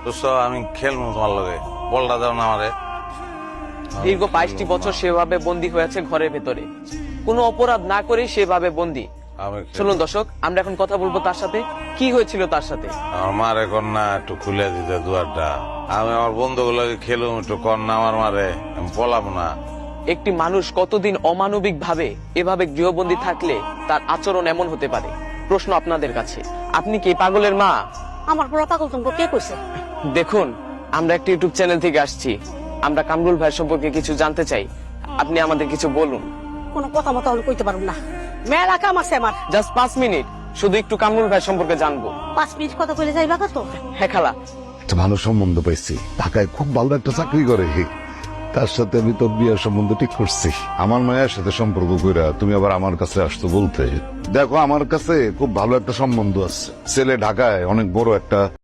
দোস্ত আমি খেলবো তোমার লগে, বলটা দাও না আমারে। দীর্ঘ 22টি বছর সেভাবে বন্দী হয়েছে ঘরের ভেতরে, কোনো অপরাধ না করে সেভাবে বন্দী। আমি চলুন দর্শক, আমরা এখন কথা বলবো তার সাথে, কি হয়েছিল তার সাথে। আমার মারে কন্যা একটু খুলে দিতে দুয়ারটা, আমি আমার বন্ধুগুলোকে খেলুম একটু কন্যা আমার মারে, আমি পলাম না। একটি মানুষ কতদিন অমানবিক ভাবে এভাবে গৃহবন্দী থাকলে তার আচরণ এমন হতে পারে? প্রশ্ন আপনাদের কাছে, আপনি কি পাগলের মা? আমার বড় পাগল তোমাকে কে কইছে? দেখুন, আমরা একটা ইউটিউব চ্যানেল থেকে আসছি, আমরা কামরুল ভাই সম্পর্কে কিছু জানতে চাই, আপনি আমাদের কিছু বলুন। কোনো কথা মতো আমি কইতে পারবো না, মেলা কাম আছে আমার। জাস্ট 5 মিনিট, শুধু একটু কামরুল ভাই সম্পর্কে জানবো। 5 মিনিট কথা কইলে যাইবা তো? হ্যাঁ খালা। একটা ভালো সম্বন্ধ পাইছি, ঢাকায় খুব ভালো একটা চাকরি করে, তার সাথে আমি তোর বিয়ের সম্বন্ধ ঠিক করছি। আমার মায়ের সাথে সম্পর্ক কইরা তুমি আবার আমার কাছে আসতো বলতে। দেখো আমার কাছে খুব ভালো একটা সম্বন্ধ আছে, ছেলে ঢাকায় অনেক বড় একটা